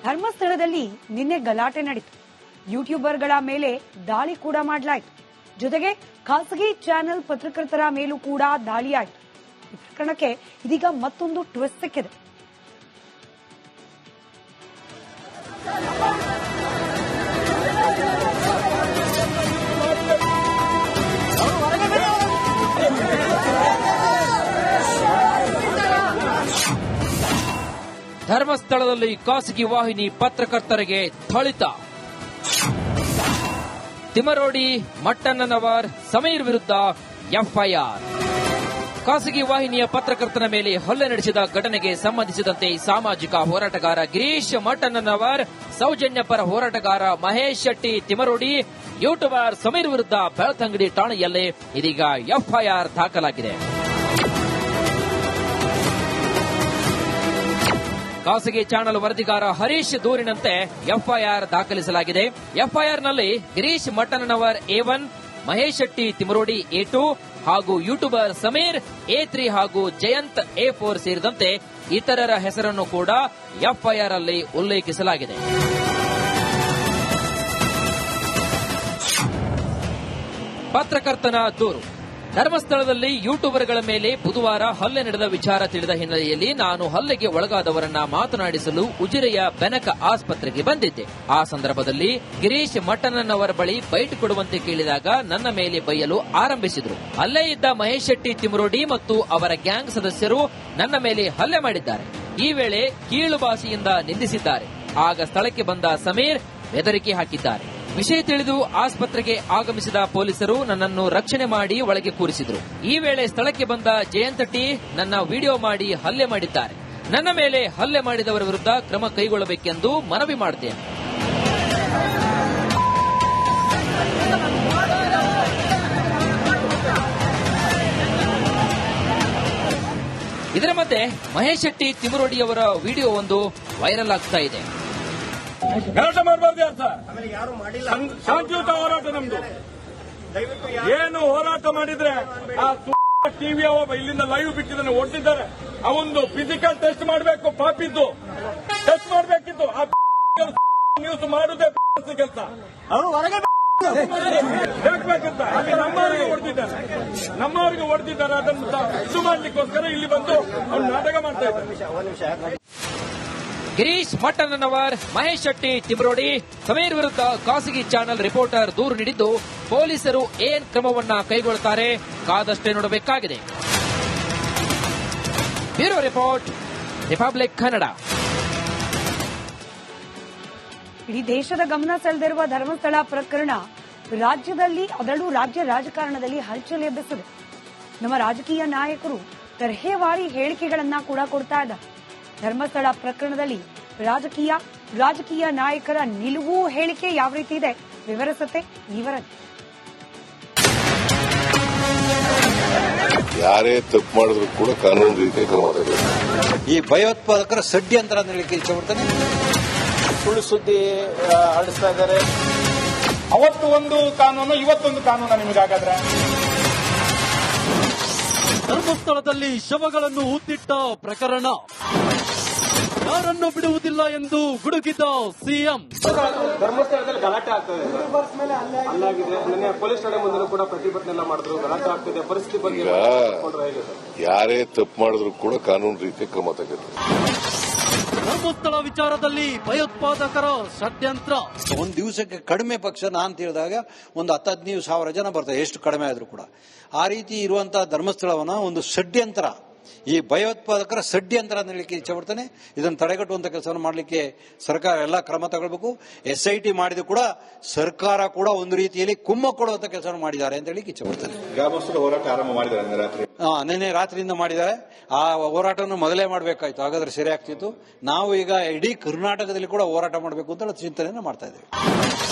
ಧರ್ಮಸ್ಥಳದಲ್ಲಿ ನಿನ್ನೆ ಗಲಾಟೆ ನಡೆಯಿತು. ಯೂಟ್ಯೂಬರ್ಗಳ ಮೇಲೆ ದಾಳಿ ಕೂಡ ಮಾಡಲಾಯಿತು. ಜೊತೆಗೆ ಖಾಸಗಿ ಚಾನೆಲ್ ಪತ್ರಕರ್ತರ ಮೇಲೂ ಕೂಡ ದಾಳಿಯಾಯಿತು. ಈ ಪ್ರಕರಣಕ್ಕೆ ಇದೀಗ ಮತ್ತೊಂದು ಟ್ವಿಸ್ಟ್ ಸಿಕ್ಕಿದೆ. ಧರ್ಮಸ್ಥಳದಲ್ಲಿ ಖಾಸಗಿ ವಾಹಿನಿ ಪತ್ರಕರ್ತರಿಗೆ ಥಳಿತ. ತಿಮರೋಡಿ, ಮಟ್ಟಣ್ಣನವರ್, ಸಮೀರ್ ವಿರುದ್ಧ ಎಫ್ಐಆರ್. ಖಾಸಗಿ ವಾಹಿನಿಯ ಪತ್ರಕರ್ತನ ಮೇಲೆ ಹಲ್ಲೆ ನಡೆಸಿದ ಘಟನೆಗೆ ಸಂಬಂಧಿಸಿದಂತೆ ಸಾಮಾಜಿಕ ಹೋರಾಟಗಾರ ಗಿರೀಶ್ ಮಟ್ಟಣ್ಣನವರ್, ಸೌಜನ್ಯ ಪರ ಹೋರಾಟಗಾರ ಮಹೇಶ್ ಶೆಟ್ಟಿ ತಿಮರೋಡಿ, ಯೂಟ್ಯೂಬರ್ ಸಮೀರ್ ವಿರುದ್ಧ ಬೆಳ್ತಂಗಡಿ ಠಾಣೆಯಲ್ಲಿ ಇದೀಗ ಎಫ್ಐಆರ್ ದಾಖಲಾಗಿದೆ. ಖಾಸಗಿ ಚಾನೆಲ್ ವರದಿಗಾರ ಹರೀಶ್ ದೂರಿನಂತೆ ಎಫ್ಐಆರ್ ದಾಖಲಿಸಲಾಗಿದೆ. ಎಫ್ಐಆರ್ನಲ್ಲಿ ಗಿರೀಶ್ ಮಟ್ಟಣ್ಣನವರ್ A1, ಮಹೇಶ್ ಶೆಟ್ಟಿ ತಿಮರೋಡಿ A2 ಹಾಗೂ ಯೂಟ್ಯೂಬರ್ ಸಮೀರ್ A3 ಹಾಗೂ ಜಯಂತ್ A4 ಸೇರಿದಂತೆ ಇತರರ ಹೆಸರನ್ನು ಕೂಡ ಎಫ್ಐಆರ್ ಅಲ್ಲಿ ಉಲ್ಲೇಖಿಸಲಾಗಿದೆ. ಪತ್ರಕರ್ತನ ದೂರು. ಧರ್ಮಸ್ಥಳದಲ್ಲಿ ಯೂಟ್ಯೂಬರ್ಗಳ ಮೇಲೆ ಬುಧವಾರ ಹಲ್ಲೆ ನಡೆದ ವಿಚಾರ ತಿಳಿದ ಹಿನ್ನೆಲೆಯಲ್ಲಿ ನಾನು ಹಲ್ಲೆಗೆ ಒಳಗಾದವರನ್ನ ಮಾತನಾಡಿಸಲು ಉಜಿರೆಯ ಬೆನಕ ಆಸ್ಪತ್ರೆಗೆ ಬಂದಿದ್ದೆ. ಆ ಸಂದರ್ಭದಲ್ಲಿ ಗಿರೀಶ್ ಮಟ್ಟಣ್ಣನವರ ಬಳಿ ಬೈಟ್ ಕೊಡುವಂತೆ ಕೇಳಿದಾಗ ನನ್ನ ಮೇಲೆ ಬೈಯಲು ಆರಂಭಿಸಿದ್ರು. ಅಲ್ಲೇ ಇದ್ದ ಮಹೇಶ್ ಶೆಟ್ಟಿ ತಿಮರೋಡಿ ಮತ್ತು ಅವರ ಗ್ಯಾಂಗ್ ಸದಸ್ಯರು ನನ್ನ ಮೇಲೆ ಹಲ್ಲೆ ಮಾಡಿದ್ದಾರೆ. ಈ ವೇಳೆ ಕೀಳು ಭಾಷೆಯಿಂದ ನಿಂದಿಸಿದ್ದಾರೆ. ಆಗ ಸ್ಥಳಕ್ಕೆ ಬಂದ ಸಮೀರ್ ಬೆದರಿಕೆ ಹಾಕಿದ್ದಾರೆ. ವಿಷಯ ತಿಳಿದು ಆಸ್ಪತ್ರೆಗೆ ಆಗಮಿಸಿದ ಪೊಲೀಸರು ನನ್ನನ್ನು ರಕ್ಷಣೆ ಮಾಡಿ ಒಳಗೆ ಕೂರಿಸಿದ್ರು. ಈ ವೇಳೆ ಸ್ಥಳಕ್ಕೆ ಬಂದ ಜಯಂತ್ ಟಿ ನನ್ನ ವಿಡಿಯೋ ಮಾಡಿ ಹಲ್ಲೆ ಮಾಡಿದ್ದಾರೆ. ನನ್ನ ಮೇಲೆ ಹಲ್ಲೆ ಮಾಡಿದವರ ವಿರುದ್ಧ ಕ್ರಮ ಕೈಗೊಳ್ಳಬೇಕೆಂದು ಮನವಿ ಮಾಡುತ್ತೇನೆ. ಇದರ ಮಧ್ಯೆ ಮಹೇಶ್ ಶೆಟ್ಟಿ ತಿಮರೋಡಿಯವರ ವಿಡಿಯೋ ಒಂದು ವೈರಲ್ ಆಗ್ತಾ ಇದೆ. ಗಲಾಟೆ ಮಾಡಬಾರ್ದು ಯಾರು ಸರ್, ಶಾಂತಿಯುತ ಹೋರಾಟ ನಮ್ದು. ಏನು ಹೋರಾಟ ಮಾಡಿದ್ರೆ ಆ ಟಿವಿ ಇಲ್ಲಿಂದ ಲೈವ್ ಬಿಟ್ಟಿದ್ದಾನೆ ಹೊರಟಿದ್ದಾರೆ. ಅವೊಂದು ಫಿಸಿಕಲ್ ಟೆಸ್ಟ್ ಮಾಡಬೇಕು, ಪಾಪಿದ್ದು ಟೆಸ್ಟ್ ಮಾಡಬೇಕಿತ್ತು. ಆ ನ್ಯೂಸ್ ಮಾಡುದೇ ಕೆಲಸ ಬೇಕಬೇಕಂತ ಅಲ್ಲಿ ನಮ್ಮವರಿಗೆ ಹೊಡೆದಿದ್ದಾರೆ. ಅದನ್ನು ಇದು ಮಾಡ್ಲಿಕ್ಕೋಸ್ಕರ ಇಲ್ಲಿ ಬಂದು ಅವ್ನು ನಾಟಕ ಮಾಡ್ತಾ ಇದ್ದಾರೆ. ಗಿರೀಶ್ ಮಟ್ಟಣ್ಣನವರ್, ಮಹೇಶ್ ಶೆಟ್ಟಿ ತಿಮರೋಡಿ, ಸಮೀರ್ ವಿರುದ್ಧ ಖಾಸಗಿ ಚಾನೆಲ್ ರಿಪೋರ್ಟರ್ ದೂರು ನೀಡಿದ್ದು ಪೊಲೀಸರು ಏನ್ ಕ್ರಮವನ್ನ ಕೈಗೊಳ್ಳುತ್ತಾರೆ ಕಾದಷ್ಟೇ ನೋಡಬೇಕಾಗಿದೆ. Bureau report, Republic Kannada. ಇಡೀ ದೇಶದ ಗಮನ ಸೆಳೆದಿರುವ ಧರ್ಮಸ್ಥಳ ಪ್ರಕರಣ ರಾಜ್ಯದಲ್ಲಿ, ಅದರಲ್ಲೂ ರಾಜ್ಯ ರಾಜಕಾರಣದಲ್ಲಿ ಹಲ್ಚಲ್ ಎಬ್ಬಿಸಿದೆ. ನಮ್ಮ ರಾಜಕೀಯ ನಾಯಕರು ತರಹೇವಾರಿ ಹೇಳಿಕೆಗಳನ್ನ ಕೂಡ ಕೊಡ್ತಾ ಇದ್ದಾರೆ. ಧರ್ಮಸ್ಥಳ ಪ್ರಕರಣದಲ್ಲಿ ರಾಜಕೀಯ ನಾಯಕರ ನಿಲುವು, ಹೇಳಿಕೆ ಯಾವ ರೀತಿ ಇದೆ ವಿವರಿಸುತ್ತೆ ಈ ವರದಿ. ಯಾರೇ ತಪ್ಪು ಮಾಡಿದ್ರು ಕೂಡ ಕಾನೂನು ರೀತಿ ಕ್ರಮ ತಗೊಳ್ಳುತ್ತೆ. ಈ ಭಯೋತ್ಪಾದಕರ ಷಡ್ಯಂತ್ರ ಅಂತ ಹೇಳಲಿಕ್ಕೆ ಇಷ್ಟಪಡ್ತಾನೆ. ಸುಳ್ಳು ಸುದ್ದಿ ಹರಡಿಸ್ತಾ ಇದ್ದಾರೆ. ಅವತ್ತು ಒಂದು ಕಾನೂನು, ಇವತ್ತೊಂದು ಕಾನೂನು ನಿಮಗಾಗಾದ್ರೆ. ಧರ್ಮಸ್ಥಳದಲ್ಲಿ ಶವಗಳನ್ನು ಹೂತಿಟ್ಟ ಪ್ರಕರಣ, ಯಾರನ್ನು ಬಿಡುವುದಿಲ್ಲ ಎಂದು ಗುಡುಗಿದ ಸಿಎಂ. ಧರ್ಮಸ್ಥಳದಲ್ಲಿ ಗಲಾಟೆ ಆಗ್ತದೆ, ಅಲ್ಲಾಗಿದೆ. ನಿನ್ನೆ ಪೊಲೀಸ್ ಠಾಣೆ ಮುಂದೆ ಕೂಡ ಪ್ರತಿಭಟನೆ ಮಾಡಿದ್ರು. ಗಲಾಟೆ ಆಗ್ತಿದೆ. ಪರಿಸ್ಥಿತಿ ಬಗ್ಗೆ ಯಾರೇ ತಪ್ಪು ಮಾಡಿದ್ರು ಕೂಡ ಕಾನೂನು ರೀತಿ ಕ್ರಮ ತಗೊಳ್ಳುತ್ತೆ. ಧರ್ಮಸ್ಥಳ ವಿಚಾರದಲ್ಲಿ ಭಯೋತ್ಪಾದಕರ ಷಡ್ಯಂತ್ರ. ಒಂದು ದಿವಸಕ್ಕೆ ಕಡಿಮೆ ಪಕ್ಷ ನಾನು ತಿಳಿದಾಗ ಒಂದು 10-15 ಜನ ಬರ್ತಾರೆ, ಎಷ್ಟು ಕಡಿಮೆ ಆದ್ರೂ ಕೂಡ. ಆ ರೀತಿ ಇರುವಂತಹ ಧರ್ಮಸ್ಥಳವನ್ನ ಒಂದು ಷಡ್ಯಂತ್ರ, ಈ ಭಯೋತ್ಪಾದಕರ ಷಡ್ಯಂತ್ರ ಅಂತ ಹೇಳಲಿಕ್ಕೆ ಇಷ್ಟಪಡ್ತಾನೆ. ಇದನ್ನು ತಡೆಗಟ್ಟುವಂತ ಕೆಲಸವನ್ನು ಮಾಡಲಿಕ್ಕೆ ಸರ್ಕಾರ ಎಲ್ಲ ಕ್ರಮ ತಗೊಳ್ಬೇಕು. SIT ಮಾಡಿದ ಕೂಡ ಸರ್ಕಾರ ಕೂಡ ಒಂದು ರೀತಿಯಲ್ಲಿ ಕುಮ್ಮ ಕೊಡುವಂತ ಕೆಲಸವನ್ನು ಮಾಡಿದ್ದಾರೆ ಅಂತ ಹೇಳಿ ಇಷ್ಟಪಡ್ತಾನೆ. ಗ್ರಾಮಸ್ಥರು ಹೋರಾಟ ಆರಂಭ ಮಾಡಿದ್ದಾರೆ ರಾತ್ರಿ. ನಿನ್ನೆ ರಾತ್ರಿಯಿಂದ ಮಾಡಿದ್ದಾರೆ. ಆ ಹೋರಾಟವನ್ನು ಮೊದಲೇ ಮಾಡಬೇಕಾಯ್ತು, ಹಾಗಾದ್ರೆ ಸರಿ ಆಗ್ತಿತ್ತು. ನಾವು ಈಗ ಇಡೀ ಕರ್ನಾಟಕದಲ್ಲಿ ಕೂಡ ಹೋರಾಟ ಮಾಡಬೇಕು ಅಂತ ಚಿಂತನೆಯನ್ನು ಮಾಡ್ತಾ ಇದ್ದೇವೆ.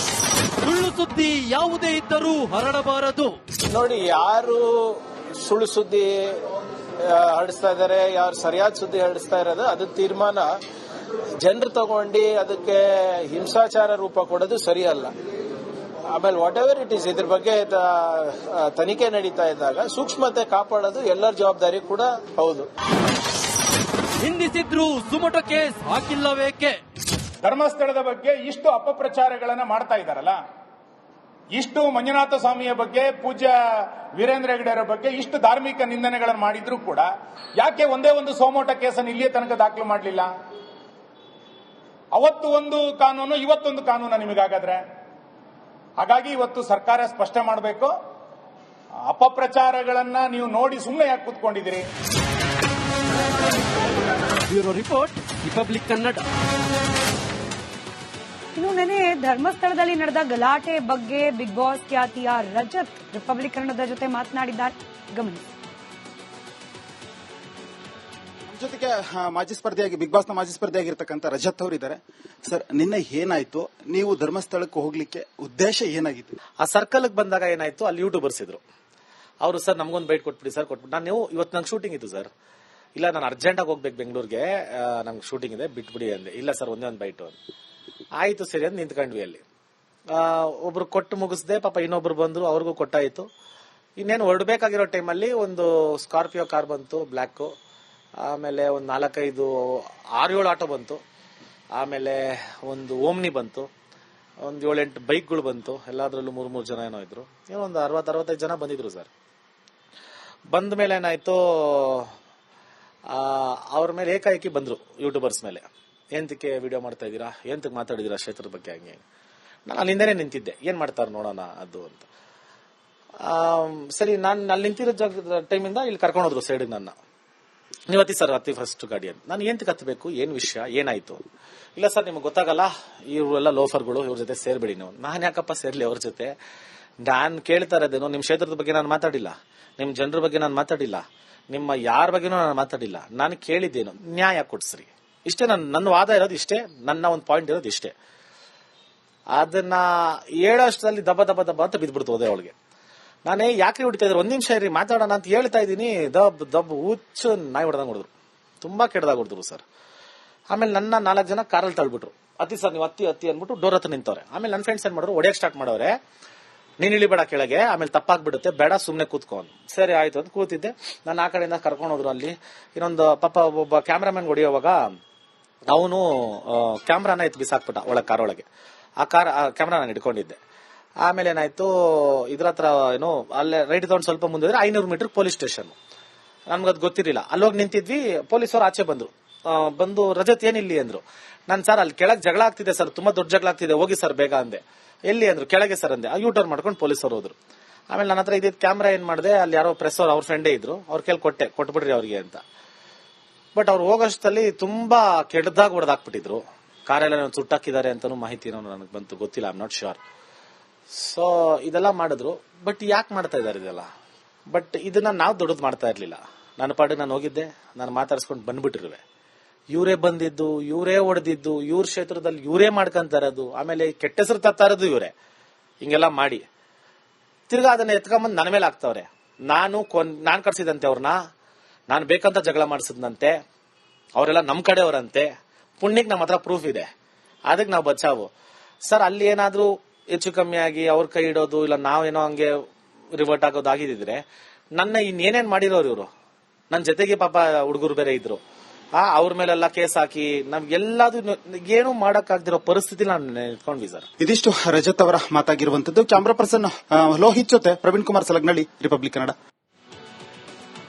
ಸುಳ್ಳು ಸುದ್ದಿ ಯಾವುದೇ ಇದ್ದರೂ ಹರಡಬಾರದು. ನೋಡಿ, ಯಾರು ಸುಳ್ಳು ಸುದ್ದಿ ಹರಡಿಸ್ತಾ ಇದ್ದಾರೆ, ಯಾರು ಸರಿಯಾದ ಸುದ್ದಿ ಹರಡಿಸ್ತಾ ಇರೋದು, ಅದು ತೀರ್ಮಾನ ಜನರು ತಗೊಂಡು ಅದಕ್ಕೆ ಹಿಂಸಾಚಾರ ರೂಪ ಕೊಡೋದು ಸರಿಯಲ್ಲ. ಆಮೇಲೆ ವಾಟ್ ಎವರ್ ಇಟ್ ಈಸ್, ಇದ್ರ ಬಗ್ಗೆ ತನಿಖೆ ನಡೀತಾ ಇದ್ದಾಗ ಸೂಕ್ಷ್ಮತೆ ಕಾಪಾಡೋದು ಎಲ್ಲರ ಜವಾಬ್ದಾರಿ ಕೂಡ ಹೌದು. ನಿಂದಿಸಿದ್ರು ಸುಮಟ ಕೇಸ್ ಹಾಕಿಲ್ಲವೇಕೆ? ಧರ್ಮಸ್ಥಳದ ಬಗ್ಗೆ ಇಷ್ಟು ಅಪಪ್ರಚಾರಗಳನ್ನ ಮಾಡ್ತಾ ಇದ್ದಾರಲ್ಲ, ಇಷ್ಟು ಮಂಜುನಾಥ ಸ್ವಾಮಿಯ ಬಗ್ಗೆ, ಪೂಜ್ಯ ವೀರೇಂದ್ರ ಹೆಗಡೆಯವರ ಬಗ್ಗೆ ಇಷ್ಟು ಧಾರ್ಮಿಕ ನಿಂದನೆಗಳನ್ನು ಮಾಡಿದ್ರು ಕೂಡ ಯಾಕೆ ಒಂದೇ ಒಂದು ಸೋಮೋಟ ಕೇಸನ್ನು ಇಲ್ಲಿಯೇ ತನಕ ದಾಖಲು ಮಾಡಲಿಲ್ಲ? ಅವತ್ತು ಒಂದು ಕಾನೂನು, ಇವತ್ತೊಂದು ಕಾನೂನು ನಿಮಗಾಗಾದ್ರೆ? ಹಾಗಾಗಿ ಇವತ್ತು ಸರ್ಕಾರ ಸ್ಪಷ್ಟ ಮಾಡಬೇಕು. ಅಪಪ್ರಚಾರಗಳನ್ನ ನೀವು ನೋಡಿ ಸುಮ್ಮನೆ ಯಾಕೆ ಕೂತ್ಕೊಂಡಿದ್ದೀರಿ? Bureau report, Republic Kannada. ಇನ್ನು ನೆನೆ ಧರ್ಮಸ್ಥಳದಲ್ಲಿ ನಡೆದ ಗಲಾಟೆ ಬಗ್ಗೆ ಬಿಗ್ ಬಾಸ್ ಖ್ಯಾತಿಯ ರಜತ್ ರಿಪಬ್ಲಿಕ್ ಕನ್ನಡದ ಜೊತೆ ಮಾತನಾಡಿದ್ದಾರೆ. ಗಮನಿಸಿ. ಜೊತೆಗೆ ಮಾಜಿ ಸ್ಪರ್ಧೆಯಾಗಿ ಬಿಗ್ ಬಾಸ್ನ ಮಾಜಿ ಸ್ಪರ್ಧೆಯಾಗಿರ್ತಕ್ಕಂಥ ರಜತ್ ಅವರು ಇದ್ದಾರೆ. ಸರ್, ನಿನ್ನೆ ಏನಾಯ್ತು? ನೀವು ಧರ್ಮಸ್ಥಳಕ್ಕೆ ಹೋಗ್ಲಿಕ್ಕೆ ಉದ್ದೇಶ ಏನಾಗಿತ್ತು? ಆ ಸರ್ಕಲ್ಗೆ ಬಂದಾಗ ಏನಾಯ್ತು, ಅಲ್ಲಿ ಯೂಟ್ಯೂಬರ್ಸ್ ಇದ್ರು. ಅವರು ಸರ್ ನಮ್ಗೊಂದು ಬೈಟ್ ಕೊಟ್ಬಿಡಿ ಸರ್, ಕೊಟ್ಬಿಟ್ಟು ನಾನು ಇವತ್ತು ನಂಗೆ ಶೂಟಿಂಗ್ ಇತ್ತು ಸರ್, ಇಲ್ಲ ನಾನು ಅರ್ಜೆಂಟಾಗಿ ಹೋಗ್ಬೇಕು ಬೆಂಗಳೂರಿಗೆ, ನಂಗೆ ಶೂಟಿಂಗ್ ಇದೆ ಬಿಟ್ಬಿಡಿ ಅಂದೆ. ಇಲ್ಲ ಸರ್ ಒಂದೇ ಒಂದು ಬೈಟು ಅಂತ. ಆಯ್ತು ಸರಿ ಅಂತ ನಿಂತ್ಕೊಂಡ್ವಿ. ಅಲ್ಲಿ ಒಬ್ರು ಕೊಟ್ಟು ಮುಗಿಸ್ದೆ, ಪಾಪ ಇನ್ನೊಬ್ರು ಬಂದ್ರು, ಅವ್ರಿಗೂ ಕೊಟ್ಟಾಯ್ತು. ಇನ್ನೇನು ಹೊರಡ್ಬೇಕಾಗಿರೋ ಟೈಮಲ್ಲಿ ಒಂದು ಸ್ಕಾರ್ಪಿಯೋ ಕಾರ್ ಬಂತು, ಬ್ಲ್ಯಾಕ್. ಆಮೇಲೆ ಒಂದು 4-5 6-7 ಆಟೋ ಬಂತು. ಆಮೇಲೆ ಒಂದು ಓಮ್ನಿ ಬಂತು, ಒಂದು 7-8 ಬೈಕ್ಗಳು ಬಂತು. ಎಲ್ಲಾದ್ರಲ್ಲೂ 3 ಜನ ಏನೋ ಇದ್ರು. ಏನೋ ಒಂದು 60-65 ಜನ ಬಂದಿದ್ರು ಸರ್. ಬಂದ ಮೇಲೆ ಏನಾಯ್ತು, ಅವ್ರ ಮೇಲೆ ಏಕಾಏಕಿ ಬಂದ್ರು ಯೂಟ್ಯೂಬರ್ಸ್ ಮೇಲೆ. ಎಂತಕ್ಕೆ ವಿಡಿಯೋ ಮಾಡ್ತಾ ಇದ್ದೀರಾ, ಎಂತಕ್ಕೆ ಮಾತಾಡಿದಿರಾ ಕ್ಷೇತ್ರದ ಬಗ್ಗೆ, ಹಂಗೆ. ನಾನು ಅಲ್ಲಿಂದನೇ ನಿಂತಿದ್ದೆ, ಏನ್ ಮಾಡ್ತಾರೆ ನೋಡೋಣ ಅದು ಅಂತ. ಸರಿ, ನಾನು ಅಲ್ಲಿ ನಿಂತಿರೋ ಜಾಗದ ಟೈಮಿಂದ ಇಲ್ಲಿ ಕರ್ಕೊಂಡು ಹೋದ್ರು ಸೈಡ್. ನನ್ನ ನೀವು ಹತ್ತಿ ಸರ್, ಹತ್ತಿ ಫಸ್ಟ್ ಗಾಡಿ ಅಂತ. ನಾನು ಎಂತಕ್ಕೆ ಹತ್ತಬೇಕು, ಏನ್ ವಿಷಯ, ಏನಾಯ್ತು? ಇಲ್ಲ ಸರ್ ನಿಮ್ಗೆ ಗೊತ್ತಾಗಲ್ಲ, ಇವರೆಲ್ಲ ಲೋಫರ್ಗಳು, ಇವ್ರ ಜೊತೆ ಸೇರ್ಬೇಡಿ ನೀವು. ನಾನು ಯಾಕಪ್ಪ ಸೇರ್ಲಿ ಅವ್ರ ಜೊತೆ? ನಾನು ಕೇಳ್ತಾ ಇರೋದೇನು, ನಿಮ್ ಕ್ಷೇತ್ರದ ಬಗ್ಗೆ ನಾನು ಮಾತಾಡಿಲ್ಲ, ನಿಮ್ ಜನರ ಬಗ್ಗೆ ನಾನು ಮಾತಾಡಿಲ್ಲ, ನಿಮ್ಮ ಯಾರ ಬಗ್ಗೆನೂ ನಾನು ಮಾತಾಡಿಲ್ಲ. ನಾನು ಕೇಳಿದ್ದೇನು, ನ್ಯಾಯ ಕೊಡ್ಸ್ರಿ, ಇಷ್ಟೇ. ನನ್ನ ವಾದ ಇರೋದು ಇಷ್ಟೇ, ನನ್ನ ಒಂದು ಪಾಯಿಂಟ್ ಇರೋದು ಇಷ್ಟೇ. ಅದನ್ನ ಹೇಳೋಷ್ಟರಲ್ಲಿ ದಬ್ಬ ದಬ್ಬ ದಬ್ಬ ಅಂತ ಬಿದ್ಬಿಡ್ತು ಹೋದೆ ಅವಳಿಗೆ. ನಾನೇ ಯಾಕ್ರಿ ಹೊಡಿತಾ ಇದ್ರು, 1 ನಿಮಿಷ ಇರಿ ಮಾತಾಡೋಣ ಅಂತ ಹೇಳ್ತಾ ಇದ್ದೀನಿ, ದಬ್ಬ ಹುಚ್ಚು ನಾಯಿ ಹೊಡೆದಂಗ್ ಹೊಡೆದ್ರು, ತುಂಬಾ ಕೆಟ್ಟದಾಗ ಹೊಡೆದ್ರು ಸರ್. ಆಮೇಲೆ ನನ್ನ 4 ಜನ ಕಾರಲ್ಲಿ ತಳ್ಬಿಟ್ರು. ಹತ್ತಿ ಸರ್ ನೀವು ಹತ್ತಿ ಅಂದ್ಬಿಟ್ಟು ಡೋರ್ ಹತ್ರ ನಿಂತವ್ರೆ. ಆಮೇಲೆ ನನ್ನ ಫ್ರೆಂಡ್ಸ್ ಏನ್ ಮಾಡಿದ್ರು, ಹೊಡೆಯಕ್ ಸ್ಟಾರ್ಟ್ ಮಾಡವ್ರೆ. ನೀನ್ ಇಳಿಬೇಡ ಕೆಳಗೆ, ಆಮೇಲೆ ತಪ್ಪಾಗ್ಬಿಡುತ್ತೆ, ಬೇಡ ಸುಮ್ನೆ ಕೂತ್ಕೊಂಡು. ಸರಿ ಆಯ್ತು ಅಂತ ಕೂತಿದ್ದೆ. ನಾನು ಆ ಕಡೆಯಿಂದ ಕರ್ಕೊಂಡು ಹೋದ್ರು. ಅಲ್ಲಿ ಇನ್ನೊಂದು ಪಾಪ ಒಬ್ಬ ಕ್ಯಾಮ್ರಾಮನ್ ಹೊಡಿಯೋವಾಗ ಅವನು ಕ್ಯಾಮ್ರಾನ ಎತ್ತು ಬಿಸಾಕ್ಬಿಟ್ಟ ಒಳಗೆ, ಕಾರೊಳಗೆ. ಆ ಕ್ಯಾಮ್ರಾ ನಾನು ಇಟ್ಕೊಂಡಿದ್ದೆ. ಆಮೇಲೆ ಏನಾಯ್ತು, ಇದ್ರ ಹತ್ರ ಏನು ಅಲ್ಲೇ ರೈಟ್ ತಗೊಂಡು ಸ್ವಲ್ಪ ಮುಂದೆ 500 ಮೀಟರ್ ಪೊಲೀಸ್ ಸ್ಟೇಷನ್. ನನ್ಗದ್ ಗೊತ್ತಿರಲಿಲ್ಲ. ಅಲ್ಲೋಗಿ ನಿಂತಿದ್ವಿ. ಪೊಲೀಸರು ಆಚೆ ಬಂದು ರಜತ್ ಏನಿಲ್ಲಿ ಅಂದ್ರು. ನಾನು ಸರ್ ಅಲ್ಲಿ ಕೆಳಗೆ ಜಗಳ ಆಗ್ತಿದೆ ಸರ್, ತುಂಬಾ ದೊಡ್ಡ ಜಗಳ ಆಗ್ತಿದೆ, ಹೋಗಿ ಸರ್ ಬೇಗ ಅಂದೆ. ಎಲ್ಲಿ ಅಂದ್ರು, ಕೆಳಗೆ ಸರ್ ಅಂದೆ. ಯೂಟರ್ನ್ ಮಾಡ್ಕೊಂಡು ಪೊಲೀಸರು ಹೋದ್ರು. ಆಮೇಲೆ ನನ್ನ ಹತ್ರ ಇದ್ದಿದ್ದ ಕ್ಯಾಮ್ರಾ ಏನ್ ಮಾಡಿದೆ, ಅಲ್ಲಿ ಯಾರೋ ಪ್ರೆಸ್ ಅವ್ರ ಫ್ರೆಂಡೇ ಇದ್ರು, ಅವ್ರ ಕೈಲಿ ಕೊಟ್ಬಿಡ್ರಿ ಅವ್ರಿಗೆ ಅಂತ. ಬಟ್ ಅವ್ರು ಹೋಗೋಷ್ಟಲ್ಲಿ ತುಂಬಾ ಕೆಟ್ಟದಾಗ ಹೊಡೆದಾಕ್ಬಿಟ್ಟಿದ್ರು. ಕಾರೆಲ್ಲ ಸುಟ್ಟಾಕಿದ್ದಾರೆ ಅಂತಾನು ಮಾಹಿತಿ ನನಗೆ ಬಂತು, ಗೊತ್ತಿಲ್ಲ, I am not sure. So ಇದೆಲ್ಲ ಮಾಡಿದ್ರು. ಬಟ್ ಯಾಕೆ ಮಾಡ್ತಾ ಇದಾರೆ ಇದೆಲ್ಲ? ಬಟ್ ಇದನ್ನ ನಾವು ದೊಡ್ಡದು ಮಾಡ್ತಾ ಇರ್ಲಿಲ್ಲ. ನನ್ನ ಪಾಡಿಗೆ ನಾನು ಹೋಗಿದ್ದೆ, ನಾನು ಮಾತಾಡ್ಸ್ಕೊಂಡು ಬಂದ್ಬಿಟ್ಟಿರುವೆ. ಇವರೇ ಬಂದಿದ್ದು, ಇವರೇ ಹೊಡೆದಿದ್ದು, ಇವ್ರ ಕ್ಷೇತ್ರದಲ್ಲಿ ಇವರೇ ಮಾಡ್ಕೊಂತ ಇರೋದು, ಆಮೇಲೆ ಕೆಟ್ಟ ಹೆಸರು ತರ್ತಾ ಇರೋದು ಇವರೇ. ಹಿಂಗೆಲ್ಲ ಮಾಡಿ ತಿರ್ಗಾ ಅದನ್ನ ಎತ್ಕೊಂಬಂದ್ ನನ್ನ ಮೇಲೆ ಹಾಕ್ತವ್ರೆ. ನಾನ್ ಕರ್ಸಿದಂತೆ ಅವ್ರನ್ನ, ನಾನು ಬೇಕಂತ ಜಗಳ ಮಾಡಿಸಿದ್ನಂತೆ, ಅವರೆಲ್ಲ ನಮ್ ಕಡೆಯವರಂತೆ. ಪುಣ್ಯಕ್ಕೆ ನಮ್ಮ ಹತ್ರ ಪ್ರೂಫ್ ಇದೆ, ಅದಕ್ಕೆ ನಾವು ಬಚಾವು. ಸರ್ ಅಲ್ಲಿ ಏನಾದ್ರೂ ಹೆಚ್ಚು ಕಮ್ಮಿ ಆಗಿ ಅವ್ರ ಕೈ ಇಡೋದು, ಇಲ್ಲ ನಾವೇನೋ ಹಂಗೆ ರಿವರ್ಟ್ ಆಗೋದು ಆಗಿದ್ರೆ ನನ್ನ ಇನ್ನೇನೇನ್ ಮಾಡಿರೋರು ಇವರು. ನನ್ನ ಜೊತೆಗೆ ಪಾಪ ಹುಡುಗರು ಬೇರೆ ಇದ್ರು. ಅವ್ರ ಮೇಲೆಲ್ಲ ಕೇಸ್ ಹಾಕಿ ನಮ್ಗೆಲ್ಲದು ಏನು ಮಾಡಕ್ಕಾಗ್ದಿರೋ ಪರಿಸ್ಥಿತಿ ನಾನು ನಿಂತ್ಕೊಂಡ್ವಿ ಸರ್. ಇದಿಷ್ಟು ರಜತ್ ಅವರ ಮಾತಾಗಿರುವಂತದ್ದು. ಕ್ಯಾಮ್ರಾ ಪರ್ಸನ್ ಲೋಹಿತ್ ಜೊತೆ ಪ್ರವೀಣ್ ಕುಮಾರ್ ಸಲಗ್ನಳ್ಳಿ, ರಿಪಬ್ಲಿಕ್ ಕನ್ನಡ.